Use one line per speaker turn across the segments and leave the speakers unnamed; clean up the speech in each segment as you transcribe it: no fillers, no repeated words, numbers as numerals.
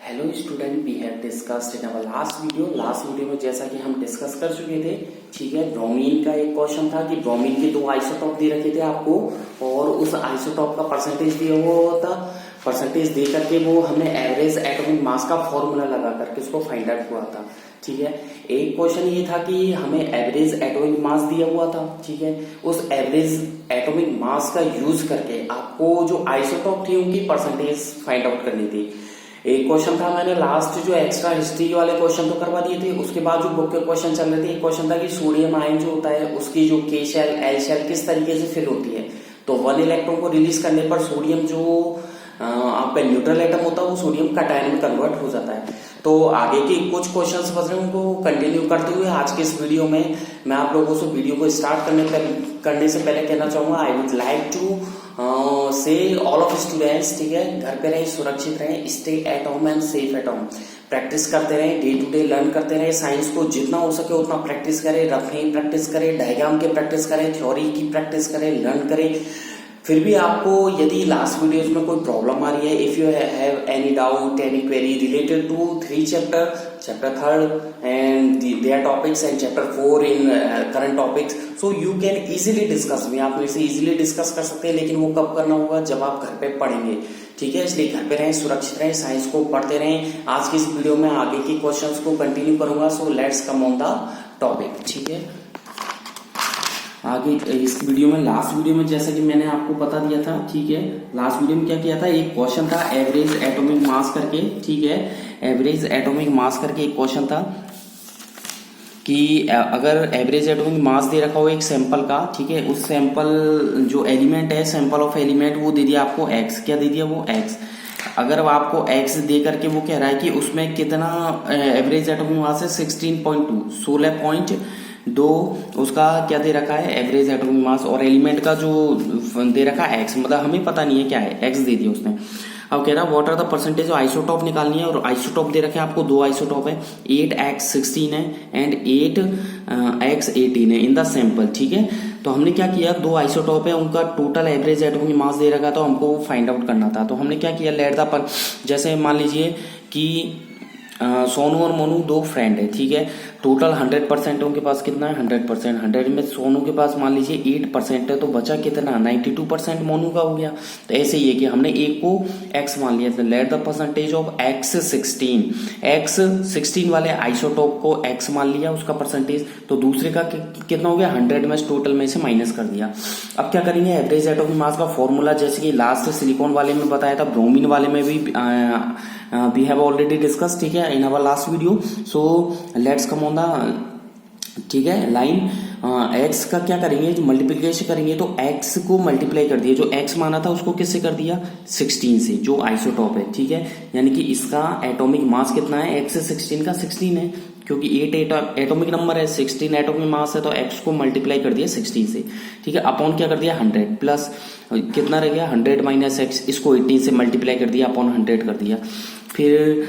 Hello student, we have discussed in our last video में जैसा कि हम डिस्कस कर चुके थे। ठीक है, ब्रोमीन का एक क्वेश्चन था कि ब्रोमीन के दो आइसोटॉप दे रखे थे आपको और उस आइसोटॉप का परसेंटेज दिया हुआ था। परसेंटेज दे करके वो हमने एवरेज एटॉमिक मास का फॉर्मूला लगा करके उसको फाइंड आउट हुआ था। ठीक है, एक क्वेश्चन ये था कि हमें एवरेज एटॉमिक मास दिया हुआ था। ठीक है, उस एवरेज एटॉमिक मास का यूज करके आपको जो आइसोटॉप थी उनकी परसेंटेज फाइंड आउट करनी थी। एक क्वेश्चन था, मैंने लास्ट जो एक्स्ट्रा हिस्ट्री वाले क्वेश्चन तो करवा दिए थे। उसके बाद जो बुक के क्वेश्चन चल रहे थे, एक क्वेश्चन था कि सोडियम आयन जो होता है उसकी जो के शेल एल शेल किस तरीके से फिल होती है। तो 1 इलेक्ट्रॉन को रिलीज करने पर सोडियम जो आपका न्यूट्रल एटम होता है वो सोडियम कैटायन में कन्वर्ट हो जाता है। तो आगे के कुछ क्वेश्चंस बच रहे हैं, उनको कंटिन्यू करते हुए आज के इस वीडियो में मैं आप लोगों से वीडियो को स्टार्ट करने से पहले कहना चाहूंगा, आई वुड लाइक टू से ऑल ऑफ स्टूडेंट्स, ठीक है, घर पे रहें, सुरक्षित रहें, stay at home and safe at home. Practice करते रहें, डे टू डे लर्न करते रहें। साइंस को जितना हो सके उतना प्रैक्टिस करें, रफिंग प्रैक्टिस करें, डायग्राम की प्रैक्टिस करें, थ्योरी की प्रैक्टिस करें, लर्न करें। फिर भी आपको यदि लास्ट वीडियोज में कोई प्रॉब्लम आ रही है, if you have any doubt any query related to 3 chapter 3 and their topics and chapter 4 in current topics, so you can easily discuss में आप मेरे से easily डिस्कस कर सकते हैं। लेकिन वो कब करना होगा, जब आप घर पे पढ़ेंगे। ठीक है, इसलिए घर पे रहें, सुरक्षित रहें, साइंस को पढ़ते रहें। आज की इस वीडियो में आगे की क्वेश्चंस को कंटिन्यू करूंगा, so let's come on the topic. ठीक है, आगे इस वीडियो में लास्ट वीडियो में जैसा कि मैंने आपको बता दिया था, ठीक है, लास्ट वीडियो में क्या किया था, एक क्वेश्चन था एवरेज एटॉमिक मास करके। ठीक है, एवरेज एटॉमिक मास करके एक क्वेश्चन था कि अगर एवरेज एटॉमिक मास दे रखा हो एक सैंपल का, ठीक है, उस सैंपल जो एलिमेंट है, सैंपल ऑफ एलिमेंट, वो दे दिया आपको एक्स। क्या दे दिया, वो एक्स। अगर आपको एक्स दे करके वो कह रहा है कि उसमें कितना एवरेज एटॉमिक मास है 16.2 उसका क्या दे रखा है एवरेज एटॉमिक मास, और एलिमेंट का जो दे रखा है एक्स, मतलब हमें पता नहीं है क्या है, एक्स दे दिया उसने। अब कह रहा है what are the percentage of isotope निकालनी है, और आइसोटॉप दे रखे हैं आपको, दो आइसोटॉप है, 8x16 है एंड 8x18 है इन द सैंपल। ठीक है, तो हमने क्या किया, दो आइसोटॉप है, उनका टोटल एवरेज एटॉमिक मास दे रखा, तो हमको फाइंड आउट करना था। तो हमने क्या किया, लेट द पर, जैसे मान लीजिए कि सोनू और मोनू दो फ्रेंड है। ठीक है, टोटल 100% है, उनके पास कितना है 100%। 100 में सोनू के पास मान लीजिए 8% है, तो बचा कितना 92% मोनू का हो गया। तो ऐसे ही है कि हमने एक को x मान लिया, तो let the percentage of x16 वाले आइसोटॉप को x मान लिया उसका परसेंटेज, तो दूसरे का कितना हो गया 100 में, टोटल में से माइनस कर दिया। अब क्या करेंगे, एवरेज एटॉमिक मास का फॉर्मूला जैसे कि लास्ट सिलिकॉन वाले में बताया था, ब्रोमीन वाले में भी we have already discussed, ठीक है, in our last video, so let's come on the, ठीक है, लाइन x का क्या करेंगे, जो मल्टीप्लीकेशन करेंगे तो x को मल्टीप्लाई कर दिया, जो x माना था उसको किससे कर दिया 16 से, जो आइसोटॉप है। ठीक है, यानी कि इसका एटॉमिक मास कितना है, x से 16 का 16 है, क्योंकि 8 एटॉमिक नंबर है, 16 एटॉमिक मास है, तो x को मल्टीप्लाई कर दिया 16 से। ठीक है, अपॉन क्या कर दिया 100 प्लस कितना रह गया 100 माइनस x, इसको 18 से मल्टीप्लाई कर दिया, अपॉन 100 कर दिया। फिर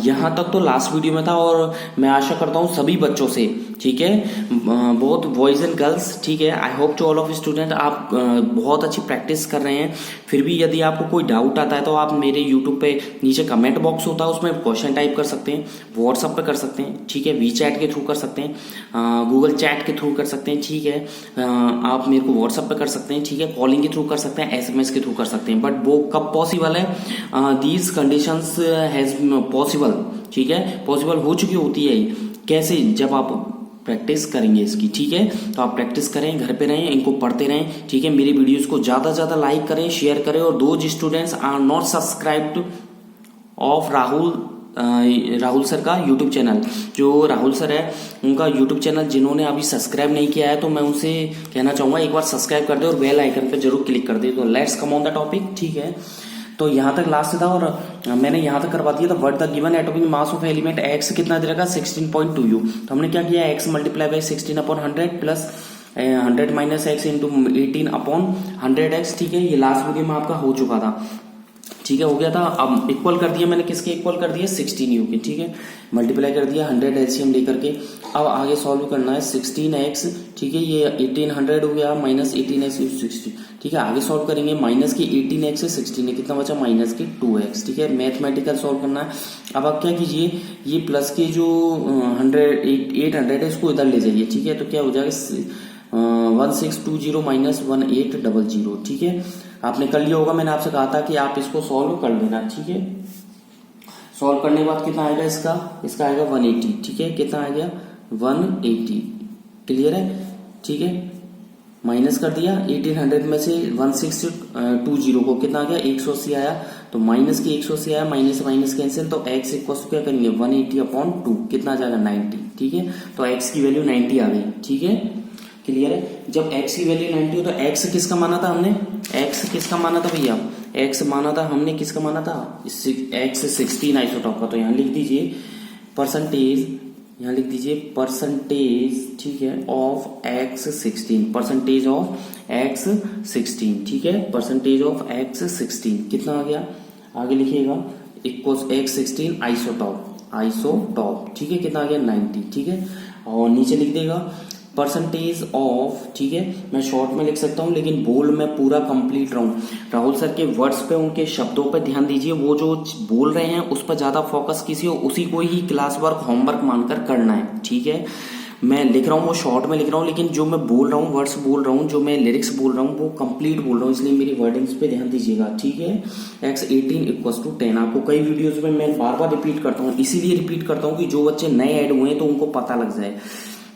यहाँ तक तो लास्ट वीडियो में था, और मैं आशा करता हूँ सभी बच्चों से, ठीक है, बहुत बॉयज एंड गर्ल्स, ठीक है, I hope to all of student, आप बहुत अच्छी प्रैक्टिस कर रहे हैं। फिर भी यदि आपको कोई डाउट आता है तो आप मेरे यूट्यूब पे नीचे कमेंट बॉक्स होता है, उसमें क्वेश्चन टाइप कर सकते हैं, व्हाट्सएप पे कर सकते हैं, ठीक है, वी चैट के थ्रू कर सकते हैं, गूगल चैट के थ्रू कर सकते हैं, ठीक है, आप मेरे को व्हाट्सएप पे कर सकते हैं, ठीक है, कॉलिंग के थ्रू कर सकते हैं, SMS के थ्रू कर सकते हैं। बट वो कब पॉसिबल है, दीज कंडीशंस हैज पॉसिबल, ठीक है, पॉसिबल हो चुकी होती है। कैसे, जब आप प्रैक्टिस करेंगे इसकी। ठीक है, तो आप प्रैक्टिस करें, घर पे रहें, इनको पढ़ते रहें। ठीक है, मेरी वीडियोस को ज्यादा ज्यादा लाइक करें, शेयर करें, और दो students are not subscribed of Rahul sir का यूट्यूब चैनल, जो राहुल सर है उनका यूट्यूब चैनल जिन्होंने अभी सब्सक्राइब नहीं किया है, तो मैं उनसे कहना चाहूंगा एक बार सब्सक्राइब कर दे और बेल आइकन पे जरूर क्लिक कर दे। तो let's come on the topic. ठीक है, तो यहाँ तक लास्ट था, और मैंने यहाँ तक करवा दिया था, what the given atomic mass of element x कितना दे रखा 16.2u। तो हमने क्या किया, x multiply by 16 upon 100 plus 100 minus x into 18 upon 100x। ठीक है, ये लास्ट वीडियो में आपका हो चुका था। ठीक है, हो गया था। अब इक्वल कर दिया मैंने, किसके इक्वल कर दिया, 16u के। ठीक है, मल्टीप्लाई कर दिया 100 एलसीएम लेकर के। अब आगे सॉल्व करना है 16x, ठीक है, ये 1800 हो गया माइनस 18x 60। ठीक है, आगे सॉल्व करेंगे माइनस के 18x से 16 कितना बचा, माइनस के 2x। ठीक है, मैथमेटिकल सॉल्व करना है। अब आप क्या कीजिए, ये प्लस के जो 800 है इसको इधर ले जाइए। ठीक है, तो क्या हो जाएगा 1620 माइनस 1800। ठीक है, आपने कर लिया होगा, मैंने आपसे कहा था कि आप इसको सॉल्व कर लेना। ठीक है, सॉल्व करने के बाद कितना आएगा इसका आएगा 180। ठीक है, कितना आ गया 180। क्लियर है। ठीक है, माइनस कर दिया 1800 में से 1620 को, कितना आ गया 180 आया, तो माइनस के 180 आया, माइनस माइनस कैंसिल, तो x इक्वल क्या करेंगे 180/2, कितना आ जाएगा 90। ठीक है, तो x की वैल्यू 90 आ गई। ठीक है, क्लियर है। जब x की वैल्यू 90 हो तो x किसका माना था हमने, x किसका माना था भैया, x माना था हमने, किसका माना था, x 16 आइसोटॉप का। तो यहाँ लिख दीजिए परसेंटेज, यहाँ लिख दीजिए परसेंटेज, ठीक है, of x 16, percentage of x 16। ठीक है, परसेंटेज ऑफ x 16 कितना आ गया, आगे लिखिएगा इक्वल्स x 16 आइसोटॉप। ठीक है, कितना आ गया 90। ठीक है, और नीचे लिख देगा परसेंटेज ऑफ, ठीक है, मैं शॉर्ट में लिख सकता हूं लेकिन बोल में पूरा कंप्लीट रहूं। राहुल सर के वर्ड्स पे, उनके शब्दों पे ध्यान दीजिए, वो जो बोल रहे हैं उस पर ज्यादा फोकस कीजिए, उसी को ही क्लास वर्क होमवर्क मानकर करना है। ठीक है, मैं लिख रहा हूँ वो शॉर्ट में लिख रहा हूँ, लेकिन जो मैं बोल रहा हूँ, वर्ड्स बोल रहा हूँ, जो मैं लिरिक्स बोल रहा हूँ वो कंप्लीट बोल रहा हूँ, इसलिए मेरी वर्डिंग्स पे ध्यान दीजिएगा। ठीक है, x 18 = 10 आपको कई वीडियोज में मैं बार बार रिपीट करता हूँ, इसीलिए रिपीट करता हूँ कि जो बच्चे नए ऐड हुए हैं तो उनको पता लग जाए,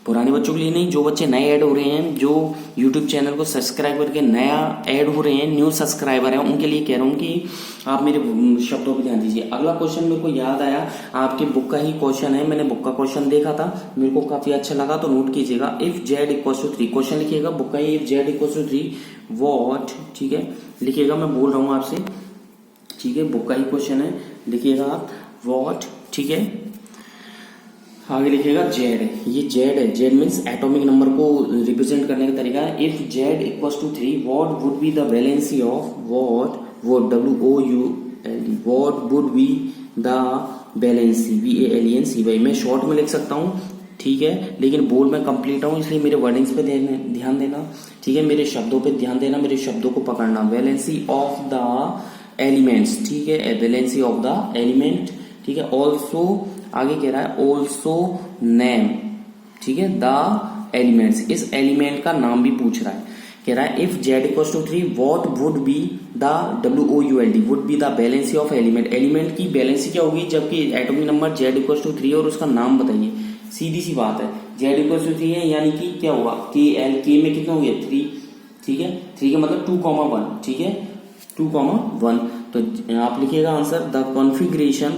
पुराने बच्चों के लिए नहीं, जो बच्चे नए ऐड हो रहे हैं, जो YouTube चैनल को सब्सक्राइब करके नया ऐड हो रहे हैं, न्यू सब्सक्राइबर हैं, उनके लिए कह रहा हूँ कि आप मेरे शब्दों पे ध्यान दीजिए। अगला क्वेश्चन मेरे को याद आया, आपके बुक का ही क्वेश्चन है, मैंने बुक का क्वेश्चन देखा था, मेरे को काफी अच्छा लगा, तो नोट कीजिएगा। इफ z = 3, क्वेश्चन लिखिएगा बुक का ही, इफ z = 3 वॉट, ठीक है, लिखिएगा, मैं बोल रहा हूँ आपसे। ठीक है, बुक का ही क्वेश्चन है, लिखिएगा आप वॉट। ठीक है, आगे लिखिएगा जेड, ये जेड है, जेड मीन्स एटॉमिक नंबर को रिप्रेजेंट करने का तरीका है। If Z = 3 what would be the valency of what WOULD, what would be the valency VALENCY। मैं शॉर्ट में लिख सकता हूँ, ठीक है, लेकिन बोल में कंप्लीट हूँ, इसलिए मेरे वर्डिंग्स पे ध्यान देना। ठीक है, मेरे शब्दों पे ध्यान देना, मेरे शब्दों को पकड़ना। वैलेंसी ऑफ द एलिमेंट्स, ठीक है, वैलेंसी ऑफ द एलिमेंट। ठीक है, ऑल्सो आगे कह रहा है ऑल्सो नेम, ठीक है, द एलिमेंट्स, इस एलिमेंट का नाम भी पूछ रहा है। कह रहा है if z = 3 what would be the WOULD would be the valency of element, element की वैलेंसी क्या होगी, जबकि एटॉमिक नंबर z = 3 और उसका नाम बताइए। सीधी सी बात है, z = 3 है, यानी कि क्या हुआ के में कितना हो गया 3। ठीक है, 3 का मतलब 2,1, ठीक है, 2,1। तो आप लिखिएगा आंसर द कॉन्फ़िगरेशन,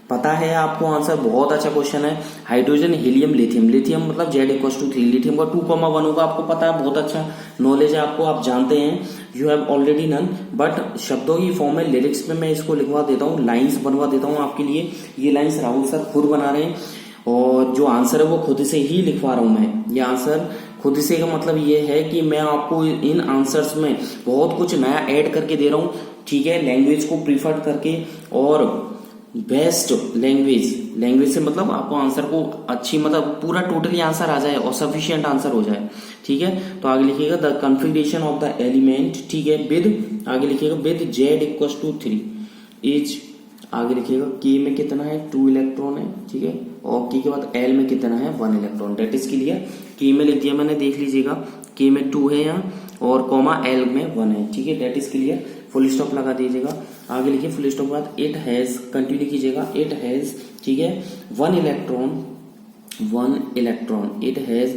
पता है आपको आंसर, बहुत अच्छा क्वेश्चन है। हाइड्रोजन हीलियम लिथियम, लिथियम मतलब z = 3, लिथियम का 2,1 होगा, आपको पता है, बहुत अच्छा नॉलेज है आपको, आप जानते हैं, you have already known. But शब्दों की फॉर्म में लिरिक्स में मैं इसको लिखवा देता हूँ, लाइंस बनवा देता हूँ आपके लिए। ये लाइंस राहुल सर खुद बना रहे हैं, और जो आंसर है वो खुद से ही लिखवा रहा हूँ मैं। ये आंसर खुद से का मतलब ये है कि मैं आपको इन आंसर्स में बहुत कुछ नया ऐड करके दे रहा हूँ। ठीक है, लैंग्वेज को प्रीफर करके, और बेस्ट लैंग्वेज से मतलब आपको आंसर को अच्छी, मतलब पूरा टोटली आंसर आ जाए और सफिशिएंट आंसर हो जाए। ठीक है, तो आगे लिखिएगा the configuration of the element, ठीक है, विद, आगे लिखिएगा विद z = 3 इज, आगे लिखिएगा k में कितना है 2 इलेक्ट्रॉन है, ठीक है, और k के बाद l में कितना है 1 electron. That is clear, k में लिख दिया मैंने, देख लीजिएगा, k में 2 है यहाँ, और कॉमा l में 1 है। ठीक है, that is clear, full stop लगा दीजिएगा। आगे लिखिए फुल स्टॉप के बाद इट हैज, कंटिन्यू कीजिएगा, इट हैज, ठीक है, 1 इलेक्ट्रॉन, इट हैज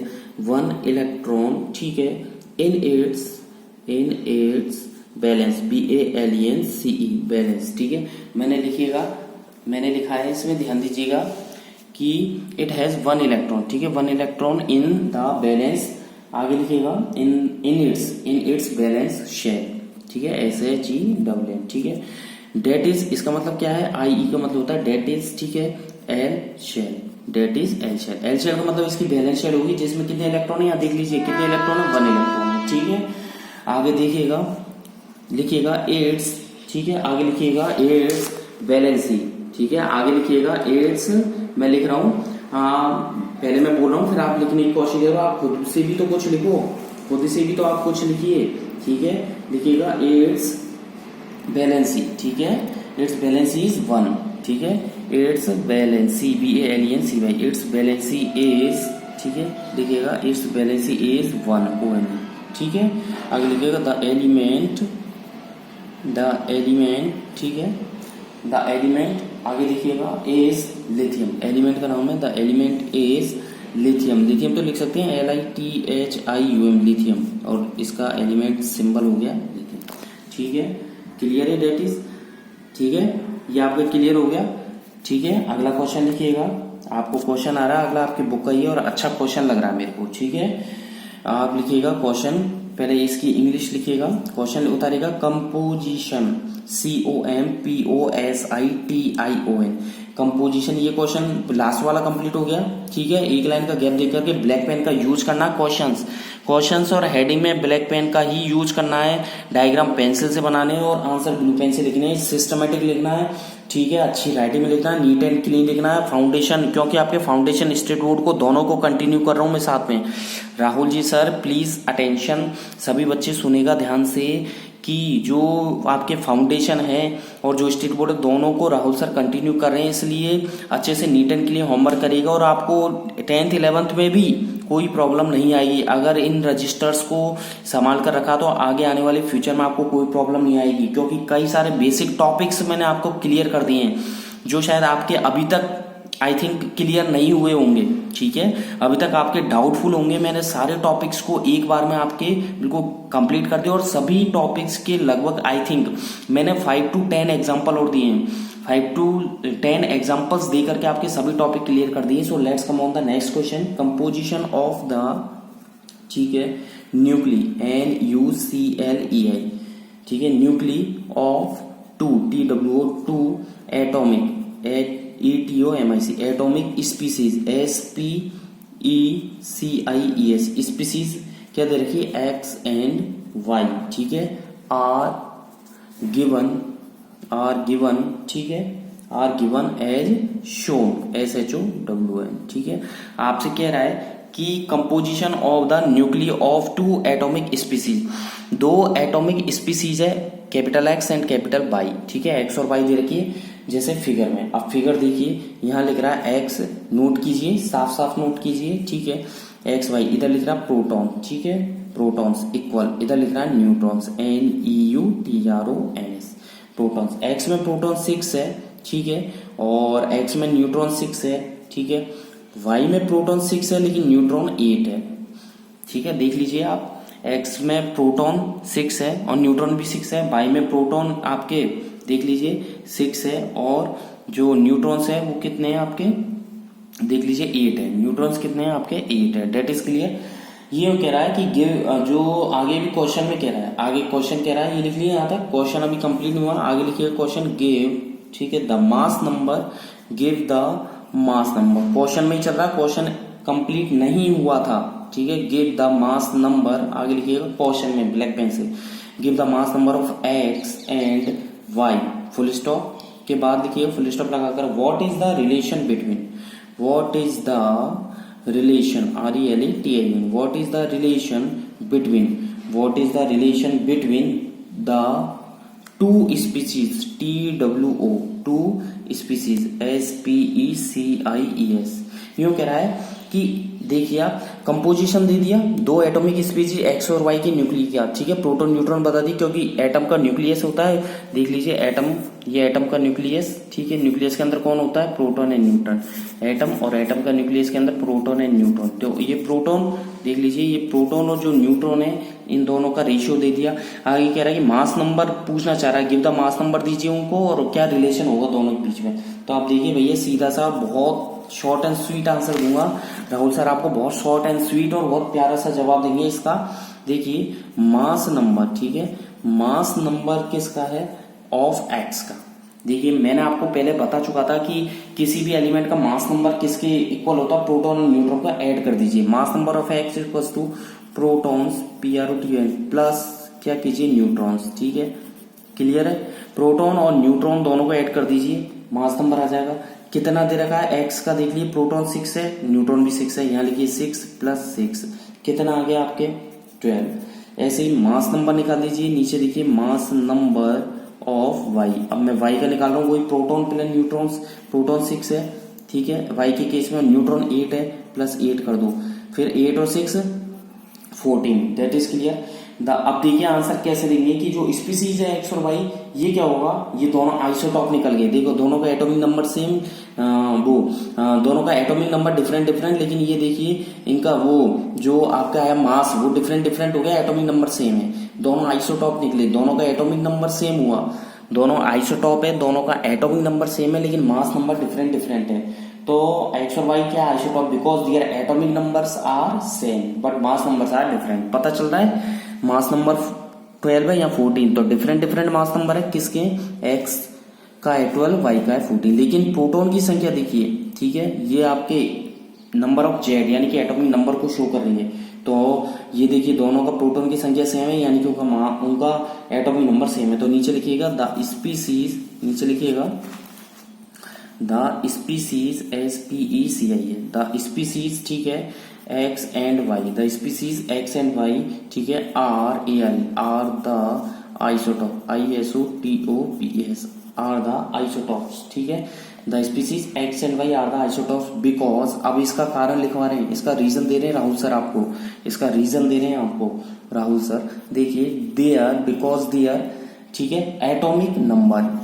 1 इलेक्ट्रॉन, ठीक है, in its balance BALANCE balance. ठीक है, मैंने लिखा है इसमें, ध्यान दीजिएगा कि इट हैज 1 इलेक्ट्रॉन, ठीक है, 1 इलेक्ट्रॉन इन द बैलेंस, आगे लिखिएगा इन इट्स बैलेंस शेल, ठीक है, SHELL, ठीक है। डेट इज, इसका मतलब क्या है, IE का मतलब होता है डेट इज, ठीक है, L shell, that is L shell. L shell का मतलब इसकी बैलेंस शेल होगी, जिसमें कितने इलेक्ट्रॉन है, यहाँ देख लीजिए कितने इलेक्ट्रॉन है, 1 इलेक्ट्रॉन है। ठीक है, आगे देखिएगा, लिखिएगा इट्स, ठीक है। आगे लिखिएगा इट्स वैलेंसी, ठीक है। आगे लिखिएगा इट्स, मैं लिख रहा हूँ, पहले मैं बोल रहा हूँ फिर आप लिखने की कोशिश करो। आप खुद से भी तो कुछ लिखो, खुद से भी तो आप कुछ लिखिए, ठीक है। लिखिएगा इट्स वैलेंसी, ठीक है। इट्स वैलेंसी इज 1, ठीक है। It's valency VALENCY, it's valency is, ठीक है। लिखिएगा इट्स वैलेंसी इज 1 ON, ठीक है। आगे लिखिएगा द एलिमेंट, ठीक है। द एलिमेंट, आगे लिखिएगा इज लिथियम, एलिमेंट का नाम है the element is lithium. Lithium तो लिख सकते हैं LITHIUM, लिथियम, और इसका एलिमेंट सिंबल हो गया लिथियम, ठीक है। क्लियर है डेट इज, ठीक है। ये आपका क्लियर हो गया, ठीक है। अगला क्वेश्चन लिखिएगा, आपको क्वेश्चन आ रहा है अगला आपकी बुक का ही और अच्छा क्वेश्चन लग रहा है मेरे को, ठीक है। आप लिखिएगा क्वेश्चन, पहले इसकी इंग्लिश लिखिएगा, क्वेश्चन उतारेगा कंपोजिशन COMPOSITION, कंपोजिशन। ये क्वेश्चन लास्ट वाला कंप्लीट हो गया, ठीक है। एक लाइन का गैप देकर के ब्लैक पेन का यूज करना क्वेश्चंस और हेडिंग में ब्लैक पेन का ही यूज करना है। डायग्राम पेंसिल से बनाने और आंसर ब्लू पेन से लिखने हैं। सिस्टमेटिक लिखना है, ठीक है। अच्छी राइटिंग में लिखना है, नीट एंड क्लीन लिखना है। फाउंडेशन, क्योंकि आपके फाउंडेशन स्टेट बोर्ड को दोनों को कंटिन्यू कर रहा हूं मैं साथ में। Rahul ji sir please attention, सभी बच्चे सुनेगा ध्यान से कि जो आपके फाउंडेशन है और जो स्टेट बोर्ड है दोनों को राहुल सर कंटिन्यू कर रहे हैं, इसलिए अच्छे से नीट एंड क्लीन होमवर्क करिएगा और आपको 10th 11th में भी कोई प्रॉब्लम नहीं आएगी। अगर इन रजिस्टर्स को संभाल कर रखा तो आगे आने वाले फ्यूचर में आपको कोई प्रॉब्लम नहीं आएगी, क्योंकि कई सारे बेसिक टॉपिक्स मैंने आपको क्लियर कर दिए हैं जो शायद आपके अभी तक आई थिंक क्लियर नहीं हुए होंगे, ठीक है। अभी तक आपके डाउटफुल होंगे। मैंने सारे टॉपिक्स को एक बार में आपके बिल्कुल कंप्लीट कर दिया और सभी टॉपिक्स के लगभग आई थिंक मैंने 5 to 10 एग्जाम्पल और दिए हैं। 5 to 10 एग्जाम्पल्स दे करके आपके सभी टॉपिक क्लियर कर दिए। So let's come on the next question. Composition of the, ठीक है, न्यूक्ली NUCLEI, ठीक है, nuclei of 2 atomic ETOMIC, atomic species SPECIES, species क्या दे रखी है X and Y, ठीक है। आर गिवन, ठीक है, are given as shown SHOWN, ठीक है। आपसे कह रहा है कि composition of the nuclei of 2 atomic species, 2 atomic species है capital X and capital Y, ठीक है। X और Y दे रखी है जैसे फिगर में। अब फिगर देखिए, यहाँ लिख रहा है X, नोट कीजिए, साफ नोट कीजिए, ठीक है। XY इधर लिख रहा है प्रोटॉन, ठीक है, प्रोटॉन्स इक्वल, इधर लिख रहा है न्यूट्रॉन्स NEUTRONS, प्रोटॉन्स। X में प्रोटॉन 6 है, ठीक है, और X में न्यूट्रॉन 6 है, ठीक है। Y में प्रोटॉन 6 है लेकिन न्यूट्रॉन 8 है, ठीक है। देख लीजिए आप, X में प्रोटॉन 6 है और न्यूट्रॉन भी 6 है। Y में प्रोटॉन आपके देख लीजिए 6 है और जो न्यूट्रॉन्स है वो कितने हैं आपके, देख लीजिए 8 है। न्यूट्रॉन्स कितने हैं आपके 8 है। That is clear. ये कह रहा है कि गिव, जो आगे भी क्वेश्चन में कह रहा है, आगे क्वेश्चन कह रहा है, ये लिख लिया यहाँ तक, क्वेश्चन अभी कंप्लीट हुआ, आगे लिखिए क्वेश्चन गिव, ठीक है, the mass number, give the mass number. Question में ही चल रहा है, क्वेश्चन कंप्लीट नहीं हुआ था, ठीक है। गिव द मास नंबर, आगे लिखिएगा क्वेश्चन में ब्लैक पेन से, give the mass number of X and Y, full stop के बाद लिखिए फुल स्टॉप लगाकर what is the relation between, what is the relation RELATION, what is the relation between, what is the relation between the 2 species TWO, 2 species SPECIES। यूं कह रहा है कि देखिए आप, कंपोजिशन दे दिया, 2 एटॉमिक स्पीसीज X और Y की न्यूक्ली का, ठीक है। प्रोटॉन न्यूट्रॉन बता दी, क्योंकि एटम का न्यूक्लियस होता है, देख लीजिए एटम, ये एटम का न्यूक्लियस, ठीक है। न्यूक्लियस के अंदर कौन होता है, प्रोटॉन एंड न्यूट्रॉन, एटम, और एटम का न्यूक्लियस के अंदर प्रोटॉन एंड न्यूट्रॉन। तो ये प्रोटॉन देख लीजिए, ये प्रोटॉन और जो न्यूट्रॉन है इन दोनों का रेशियो दे दिया। आगे कह रहा है कि मास नंबर पूछना चाह रहा है, गिव द मास नंबर दीजिए उनको और क्या रिलेशन होगा दोनों के बीच में। तो आप देखिए भैया, सीधा सा बहुत शॉर्ट एंड स्वीट आंसर दूंगा, राहुल सर आपको बहुत शॉर्ट एंड स्वीट और बहुत प्यारा सा जवाब देंगे इसका। देखिए मास नंबर, ठीक है, मास नंबर किसका है, ऑफ X का। देखिए मैंने आपको पहले बता चुका था कि किसी भी एलिमेंट का मास नंबर किसके इक्वल होता है, प्रोटॉन और न्यूट्रॉन का ऐड कर दीजिए। Mass number of X equal to protons PROTON plus क्या कीजिए न्यूट्रॉन्स, ठीक है, क्लियर है। प्रोटॉन और न्यूट्रॉन दोनों को ऐड कर दीजिए, मास नंबर आ जाएगा। कितना दे रखा है एक्स का, देख लीजिए प्रोटॉन 6 है, न्यूट्रॉन भी 6 है, यहाँ लिखिए 6 + 6 कितना आ गया आपके 12। ऐसे ही मास नंबर निकाल दीजिए, नीचे देखिए मास नंबर ऑफ वाई। अब मैं वाई का निकाल रहा हूँ, वही प्रोटॉन प्लस न्यूट्रॉन, प्रोटॉन 6 है, ठीक है, वाई के केस में न्यूट्रॉन 8 है, +8 कर दो, फिर 8 और 6 14, दैट इज क्लियर। अब देखिए आंसर कैसे देंगे कि जो स्पीसीज है एक्स और वाई, ये क्या होगा, ये दोनों आइसोटॉप निकल गए। देखो दोनों का एटॉमिक नंबर सेम, दोनों का एटॉमिक नंबर डिफरेंट, लेकिन ये देखिए इनका वो जो आपका है मास वो डिफरेंट हो गया, एटॉमिक नंबर सेम है, दोनों आइसोटॉप निकले, दोनों का एटॉमिक नंबर सेम हुआ, दोनों आइसोटॉप है, दोनों का एटॉमिक नंबर सेम है, लेकिन मास नंबर डिफरेंट है। तो एक्स और वाई क्या isotope, because their atomic numbers are same but mass numbers are different. पता चल रहा है मास नंबर 12 है या 14, तो डिफरेंट मास नंबर है किसके, एक्स का है 12, वाई का है 14। लेकिन प्रोटॉन की संख्या देखिए, ठीक है, ये आपके नंबर ऑफ जेड यानी कि एटॉमिक नंबर को शो कर रही है। तो ये देखिए दोनों का प्रोटॉन की संख्या सेम है, यानी कि उनका एटॉमिक नंबर सेम है। तो नीचे लिखिएगा द स्पीसीज, नीचे लिखिएगा द स्पीसीज SPECI है, द स्पीसीज, ठीक है, X and Y, the species X and Y, ठीक है, are the isotope, ISOTOPS are the isotopes, ठीक है, the species X and Y are the isotopes because. अब इसका कारण लिखवा रहे हैं, इसका रीजन दे रहे हैं राहुल सर आपको, इसका रीजन दे रहे हैं आपको राहुल सर। देखिए देयर, बिकॉज देयर, ठीक है, atomic number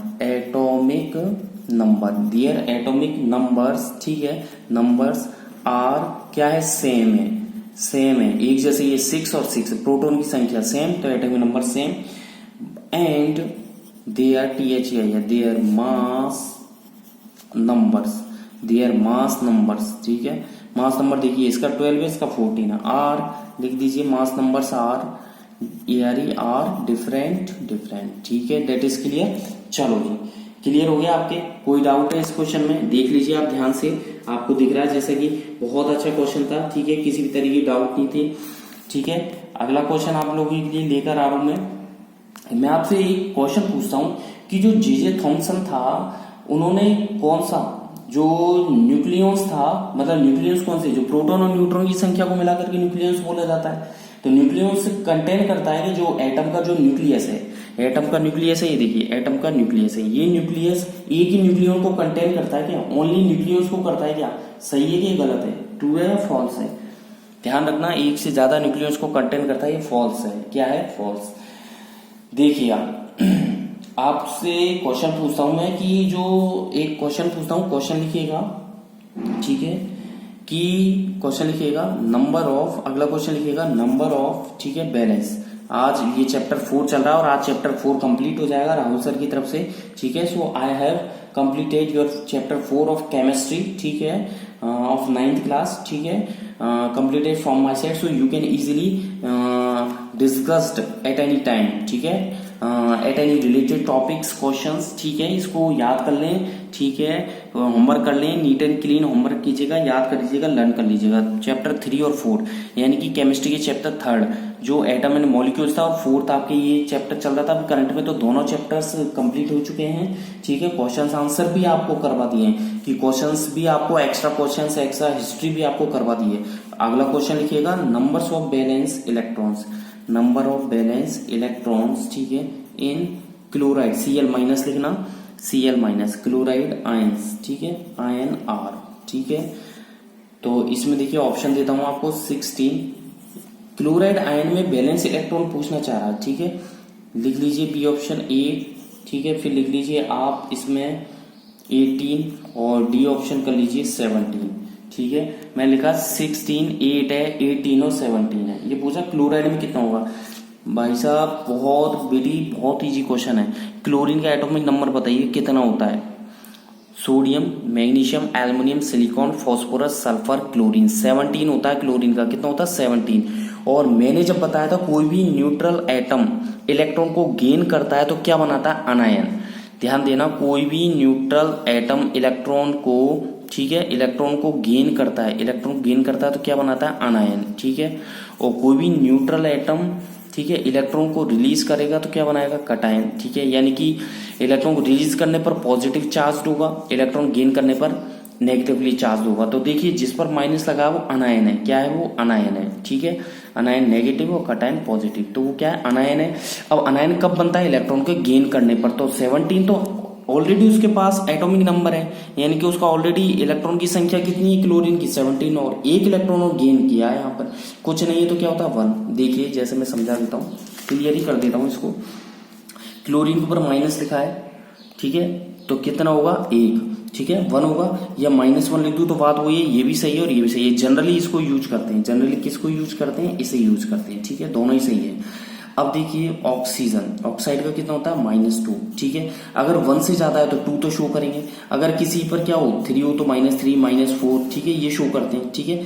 their atomic numbers, ठीक है, नंबर्स आर क्या है, सेम है, एक जैसे ये 6 और 6, प्रोटॉन की संख्या सेम, तो atomic number same, and there THEI है, देयर मास नंबर्स, ठीक है, मास नंबर देखिए इसका 12 है, इसका 14 है, आर लिख दीजिए, मास नंबर्स आर डिफरेंट, ठीक है, दैट इज क्लियर। चलो जी, क्लियर हो गया आपके, कोई डाउट है इस क्वेश्चन में, देख लीजिए आप ध्यान से, आपको दिख रहा है जैसे कि बहुत अच्छा क्वेश्चन था, ठीक है, किसी भी तरीके की डाउट नहीं थी, ठीक है। अगला क्वेश्चन आप लोगों के लिए लेकर आ रहा हूं मैं आपसे एक क्वेश्चन पूछता हूं कि जो जे थॉमसन था, उन्होंने कौन सा जो न्यूक्लियस था, मतलब न्यूक्लियस कौन से, जो प्रोटॉन और न्यूट्रॉन की संख्या को मिलाकर के न्यूक्लियस बोला जाता है। तो न्यूक्लियस कंटेन करता है कि जो एटम का जो न्यूक्लियस है, एटम का न्यूक्लियस है, ये देखिए एटम का न्यूक्लियस है, ये न्यूक्लियस एक ही न्यूक्लियन को कंटेन करता है क्या, ओनली न्यूक्लियस को करता है क्या, सही है कि गलत है, ट्रू है या फॉल्स है। ध्यान रखना, एक से ज्यादा न्यूक्लियस को कंटेन करता है, ये फॉल्स है, क्या है, फॉल्स। देखिए आपसे क्वेश्चन पूछता हूं मैं कि जो एक क्वेश्चन पूछता हूं, क्वेश्चन लिखिएगा, ठीक है, कि क्वेश्चन लिखिएगा नंबर ऑफ, अगला क्वेश्चन लिखिएगा नंबर ऑफ, ठीक है, बैलेंस। आज ये चैप्टर 4 चल रहा है और आज चैप्टर 4 कंप्लीट हो जाएगा राहुल सर की तरफ से, ठीक है। So I have completed your chapter 4 of chemistry, ठीक है, ऑफ 9th क्लास, ठीक है, completed from my side, so you can easily discussed at any time, ठीक है, at any related topics questions, ठीक है, इसको याद कर लें, ठीक है, होमवर्क कर लें, नीट एंड क्लीन होमवर्क कीजिएगा, याद कर लीजिएगा, लर्न कर लीजिएगा। चैप्टर 3 और 4 यानी कि केमिस्ट्री के चैप्टर 3 जो एटम एंड मॉलिक्यूल्स था, और 4th आपके ये चैप्टर चल रहा था करंट में, तो दोनों चैप्टर्स कंप्लीट हो चुके हैं, ठीक है। क्वेश्चंस आंसर भी आपको करवा दिए हैं, कि क्वेश्चंस भी आपको एक्स्ट्रा क्वेश्चंस, एक्स्ट्रा हिस्ट्री भी आपको करवा दी है। अगला क्वेश्चन लिखिएगा numbers of balance electrons, number of balance electrons, ठीक है, इन क्लोराइड, Cl- लिखना, Cl- क्लोराइड आयंस, ठीक है, INR, ठीक है। तो इसमें देखिए ऑप्शन देता हूं आपको 16, क्लोराइड आयन में बैलेंस इलेक्ट्रॉन पूछना चाह रहा है, ठीक है, लिख लीजिए बी ऑप्शन 8, ठीक है, फिर लिख लीजिए आप इसमें 18 और डी ऑप्शन कर लीजिए 17, ठीक है। मैं लिखा 16, 8 है, 18 और 17 है। ये पूछा क्लोराइड में कितना होगा, भाई साहब बहुत इजी क्वेश्चन है। क्लोरीन का एटॉमिक नंबर बताइए कितना होता है, sodium, magnesium, aluminium, silicon, phosphorus, sulphur, chlorine, 17 होता है क्लोरीन का, कितना होता है 17। और मैंने जब बताया था कोई भी न्यूट्रल एटम इलेक्ट्रॉन को गेन करता है तो क्या बनाता है, अनायन। ध्यान देना, कोई भी न्यूट्रल एटम इलेक्ट्रॉन को, ठीक है, इलेक्ट्रॉन को गेन करता है, तो क्या बनाता है, अनायन, ठीक है। और कोई भी न्यूट्रल एटम ठीक है, इलेक्ट्रॉन को रिलीज करेगा तो क्या बनाएगा, कटायन। ठीक है, यानी कि इलेक्ट्रॉन को रिलीज करने पर पॉजिटिव चार्ज होगा, इलेक्ट्रॉन गेन करने पर नेगेटिवली चार्ज होगा। तो देखिए जिस पर माइनस लगा वो अनायन है। क्या है वो, अनायन है। ठीक है, अनायन नेगेटिव और कटायन पॉजिटिव, तो वो क्या है, अनायन है। अब अनायन कब बनता है, इलेक्ट्रॉन के गेन करने पर। तो 17 तो ऑलरेडी उसके पास एटॉमिक नंबर है, यानी कि उसका ऑलरेडी इलेक्ट्रॉन की संख्या कितनी है, क्लोरीन की 17, और एक इलेक्ट्रॉन और गेन किया है। यहाँ पर कुछ नहीं है तो क्या होता है, 1। देखिए जैसे मैं समझा देता हूँ, क्लियर ही कर देता हूँ इसको। क्लोरीन के ऊपर माइनस लिखा है, ठीक है, तो कितना होगा, 1। ठीक है, 1 होगा, या -1 लिख दूं तो बात वही है, ये भी सही है और ये भी सही है। जनरली इसको यूज करते हैं, जनरली किसको यूज करते हैं, इसे यूज करते हैं। ठीक है, दोनों ही सही है। अब देखिए ऑक्सीजन, ऑक्साइड का कितना होता है, -2। ठीक है, अगर 1 से ज्यादा है तो 2 तो शो करेंगे, अगर किसी पर क्या हो 3 हो तो -3 -4, ठीक है, ये शो करते हैं। ठीक है,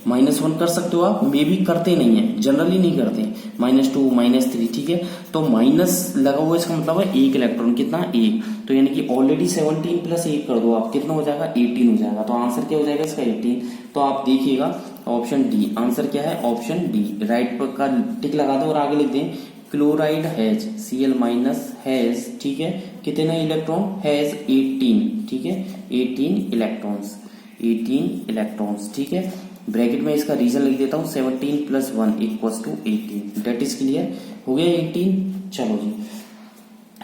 -1 कर सकते हो आप, मे भी करते नहीं है, जनरली नहीं करते, -2 -3। ठीक है, तो माइनस लगा हुआ इसका मतलब है एक इलेक्ट्रॉन, कितना, 1। तो यानी कि ऑलरेडी 17 + 1 कर दो आप, कितना हो जाएगा, 18 हो जाएगा। तो आंसर क्या हो जाएगा इसका, 18। तो आप देखिएगा ऑप्शन डी, आंसर क्या है, ऑप्शन डी। राइट पर का टिक लगा दो और आगे लिख दें, क्लोराइड हैज Cl- हैज, ठीक है, कितने इलेक्ट्रॉन, हैज 18। ठीक है, 18 इलेक्ट्रॉन्स, 18 इलेक्ट्रॉन्स। ठीक है, ब्रैकेट में इसका रीजन लिख देता हूं, 17 + 1 = 18। डेट इज क्लियर, हो गया 18। चलो जी,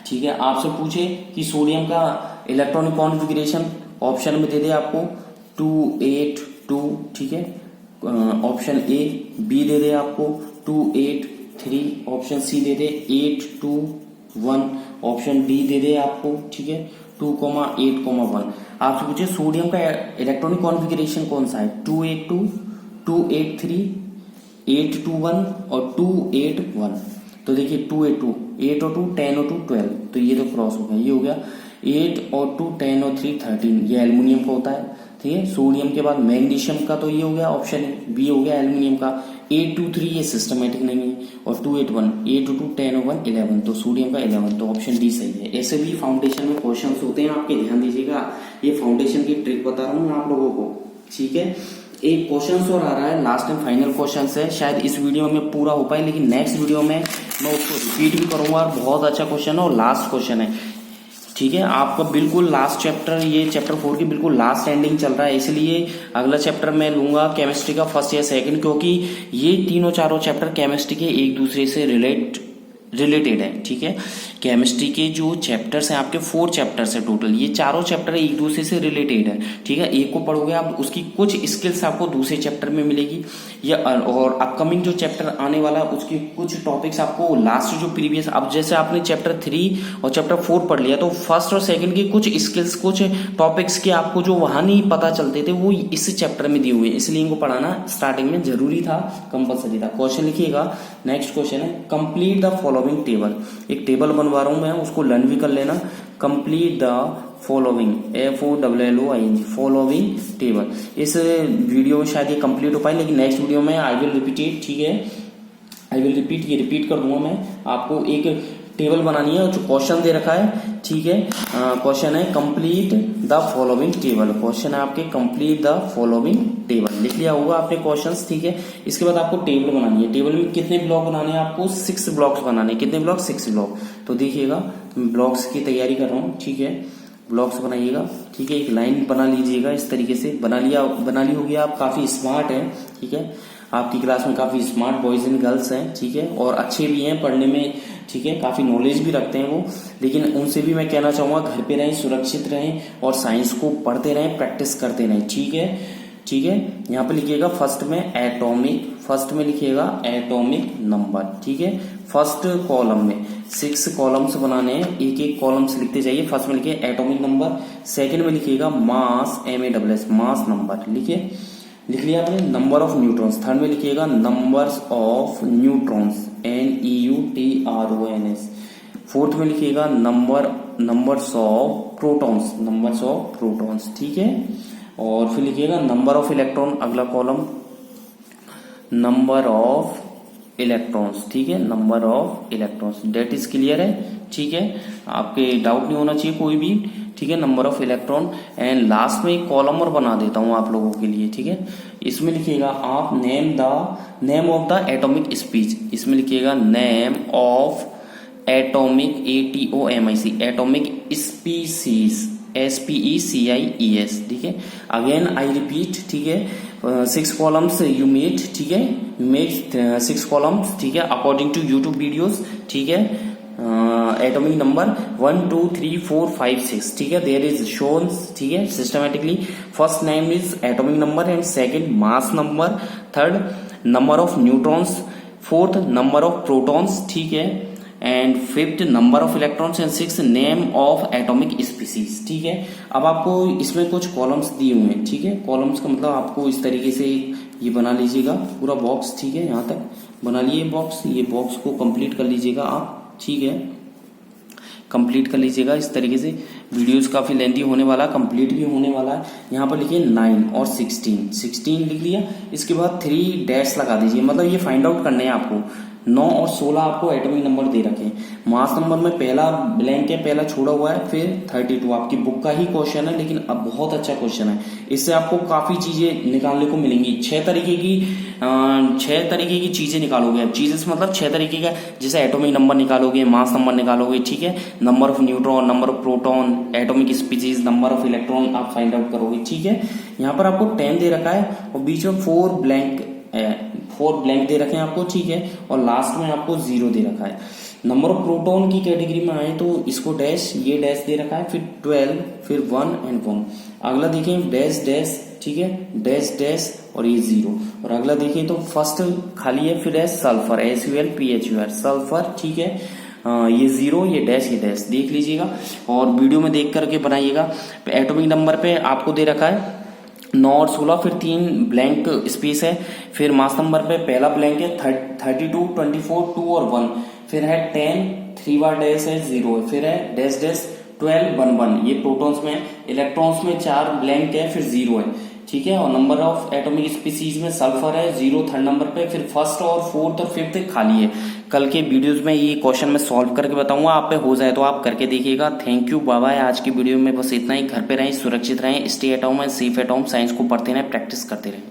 ठीक है, आपसे पूछे कि सोडियम का इलेक्ट्रॉनिक कॉन्फ़िगरेशन, ऑप्शन में दे दे आपको 2 8 2। ठीक है, ऑप्शन ए, बी दे दे आपको 2 8 3, ऑप्शन सी दे दे 8 2 1, ऑप्शन डी दे दे आपको, ठीक है, 2, 8, 1। आपसे पूछे सोडियम का इलेक्ट्रॉनिक कॉन्फ़िगरेशन कौन सा है, 2 8 2, 2 8 3, 8 2 1 और 2 8 1। तो देखिए 2 8 2, 8 और 2 10 और 2 12, तो ये तो क्रॉस हो गया, ये हो गया 8 और 2 10 और 3 13, ये एल्युमिनियम का होता है। ठीक है, सोडियम के बाद मैग्नीशियम का, तो ये हो गया ऑप्शन बी, हो गया एल्युमिनियम का। 8 2 3 ये सिस्टमेटिक नहीं है, और 2 8 1, 8 2 10 और 1 11, तो सोडियम का 11, तो ऑप्शन डी सही है। ऐसे भी फाउंडेशन में क्वेश्चंस होते हैं आपके, ध्यान दीजिएगा, ये फाउंडेशन की ट्रिक बता रहा हूँ आप लोगों को। ठीक है, एक क्वेश्चन और आ रहा है, लास्ट एंड फाइनल क्वेश्चन है, शायद इस वीडियो में पूरा हो पाए, लेकिन नेक्स्ट वीडियो में मैं उसको रिपीट भी करूंगा, और बहुत अच्छा क्वेश्चन है और लास्ट क्वेश्चन है। ठीक है, आपका बिल्कुल लास्ट चैप्टर, ये चैप्टर 4 की बिल्कुल लास्ट एंडिंग चल रहा है, इसलिए अगला चैप्टर मैं लूंगा केमिस्ट्री का फर्स्ट या सेकंड, क्योंकि ये तीनों चारों चैप्टर केमिस्ट्री के एक दूसरे से रिलेटेड है। ठीक है, केमिस्ट्री के जो चैप्टर्स हैं आपके 4 चैप्टर्स है टोटल, ये चारों चैप्टर एक दूसरे से रिलेटेड है। ठीक है, एक को पढ़ोगे आप, उसकी कुछ स्किल्स आपको दूसरे चैप्टर में मिलेगी, या और अपकमिंग जो चैप्टर आने वाला है उसके कुछ टॉपिक्स आपको लास्ट जो प्रीवियस, अब जैसे आपने चैप्टर 3 और चैप्टर 4 पढ़ लिया, तो फर्स्ट और सेकंड के कुछ स्किल्स, कुछ टॉपिक्स के आपको जो वहां नहीं पता चलते थे वो इस चैप्टर में दिए हुए हैं, इसलिए इनको पढ़ाना स्टार्टिंग में जरूरी था, कंपलसरी था। क्वेश्चन लिखिएगा, नेक्स्ट क्वेश्चन है, कंप्लीट द फॉलोइंग टेबल। एक टेबल बनवा रहा हूं मैं, उसको लर्न भी कर लेना। Complete the following, FOLLOWING, following table. इस वीडियो में शायद ये कंप्लीट हो पाए, लेकिन नेक्स्ट वीडियो में आई विल रिपीट इट। ठीक है, आई विल रिपीट, ये रिपीट कर दूंगा मैं। आपको एक टेबल बनानी है, जो क्वेश्चन दे रखा है। ठीक है, क्वेश्चन है complete the following table, question है आपके कंप्लीट द फॉलोइंग टेबल। लिख लिया होगा आपने क्वेश्चंस। ठीक है, इसके बाद आपको टेबल बनानी है। टेबल में कितने ब्लॉक बनाने हैं आपको, 6 ब्लॉक्स बनाने हैं। कितने ब्लॉक, 6 ब्लॉक। तो देखिएगा, ब्लॉक्स की तैयारी कर रहा हूँ। ठीक है, ब्लॉक्स बनाइएगा। ठीक है, एक लाइन बना लीजिएगा, इस तरीके से बना ली होगी। आप काफी स्मार्ट हैं। ठीक है, आपकी क्लास में काफी स्मार्ट बॉयज एंड गर्ल्स हैं। ठीक है, और अच्छे भी हैं पढ़ने में। ठीक है, काफी नॉलेज भी रखते हैं वो, लेकिन उनसे भी मैं कहना चाहूंगा घर पे रहें, सुरक्षित रहें, और साइंस को पढ़ते रहें, प्रैक्टिस करते रहें। ठीक है, ठीक है, यहाँ पे लिखिएगा फर्स्ट में एटॉमिक, फर्स्ट में लिखिएगा एटॉमिक नंबर। ठीक है, फर्स्ट कॉलम में 6 कॉलम्स बनाने हैं, एक एक कॉलम्स लिखते जाइए। फर्स्ट में लिखिए एटॉमिक नंबर, सेकंड में लिखिएगा मास, MASS, मास नंबर। लिखिए, लिख लिया आपने। नंबर ऑफ न्यूट्रॉन्स, थर्ड में लिखिएगा numbers of neutrons, NEUTRONS। Fourth में लिखिएगा numbers of protons, numbers of protons. ठीक है, और फिर लिखिएगा नंबर ऑफ इलेक्ट्रॉन, अगला कॉलम नंबर ऑफ इलेक्ट्रॉन्स। ठीक है, number of electrons. That is clear है। ठीक है, आपके डाउट नहीं होना चाहिए कोई भी, ठीक है। Number of electron and last में एक कॉलम और बना देता हूं आप लोगों के लिए, ठीक है। इसमें लिखिएगा आप name of the atomic speech, इसमें लिखिएगा name of atomic ATOMIC atomic species SPECIES, ठीक है। अगेन आई रिपीट, ठीक है, 6 कॉलम्स यू मेड, ठीक है, यू मेड 6 कॉलम्स, ठीक है, अकॉर्डिंग टू यूट्यूब वीडियोस, ठीक है। एटॉमिक नंबर 1 2 3 4 5 6, ठीक है, देयर इज शोन, ठीक है, systematically. First name is atomic number and second mass number, third number of neutrons, fourth number of protons, ठीक है, and fifth number of electrons and six name of atomic species, ठीक है। अब आपको इसमें कुछ कॉलम्स दिए हुए हैं, ठीक है। कॉलम्स का मतलब आपको इस तरीके से ये बना लीजिएगा पूरा बॉक्स, ठीक है, यहाँ तक बना लिए बॉक्स, ये बॉक्स को कंप्लीट कर लीजिएगा आप, ठीक है, कंप्लीट कर लीजिएगा इस तरीके से। वीडियोस काफी लेंथी होने वाला, कंप्लीट भी होने वाला है। यहाँ पर लिखिए 9 और 16 लिख लिया, इसके बाद 3 डैश लगा दीजिए, मतलब ये फाइंड आउट करने हैं आपको। 9 और 16 आपको एटॉमिक नंबर दे रखे हैं। मास नंबर में पहला ब्लैंक है, पहला छोड़ा हुआ है, फिर 32 आपकी बुक का ही क्वेश्चन है, लेकिन अब बहुत अच्छा क्वेश्चन है। इससे आपको काफी चीजें निकालने को मिलेंगी। 6 तरीके की चीजें निकालोगे आप। चीजें मतलब 6 तरीके का, जैसे एटॉमिक नंबर निकालोगे, मास नंबर निकालोगे, ठीक है, number of neutron, number of proton, atomic species, number of electron आप फाइंड आउट करोगे, ठीक है। यहाँ पर आपको 10 दे रखा है और बीच में 4 ब्लैंक दे रखे हैं आपको, ठीक है, और लास्ट में आपको 0 दे रखा है। नंबर ऑफ प्रोटॉन की कैटेगरी में आए तो इसको डैश, ये डैश दे रखा है, फिर 12, फिर 1 एंड 1। अगला देखें डैश डैश, ठीक है, डैश डैश और ये 0। और अगला देखें तो फर्स्ट खाली है, फिर है सल्फर SULPHUR सल्फर, ठीक है, ये 0, ये डैश देख लीजिएगा और वीडियो में देख करके बनाइएगा। एटॉमिक नंबर पे आपको दे रखा है 9 और 16, फिर 3 ब्लैंक स्पेस है, फिर मास नंबर पे पहला ब्लैंक है 32, 24, 2 और 1, फिर है 10, 3 बार डैश है, 0 है, फिर है डैश डैश 12, 1 1, ये प्रोटॉन्स में। इलेक्ट्रॉन्स में 4 ब्लैंक है, फिर 0 है, ठीक है, और नंबर ऑफ एटॉमिक स्पीसीज में सल्फर है 0 थर्ड नंबर पे, फिर फर्स्ट और फोर्थ और फिफ्थ खाली है। कल के वीडियोस में ये क्वेश्चन मैं सॉल्व करके बताऊंगा, आप पे हो जाए तो आप करके देखिएगा। Thank you, bye bye. आज की वीडियो में बस इतना ही। घर पे रहें, सुरक्षित रहें, stay at home and safe at home. Science को पढ़ते रहें, प्रैक्टिस करते रहें।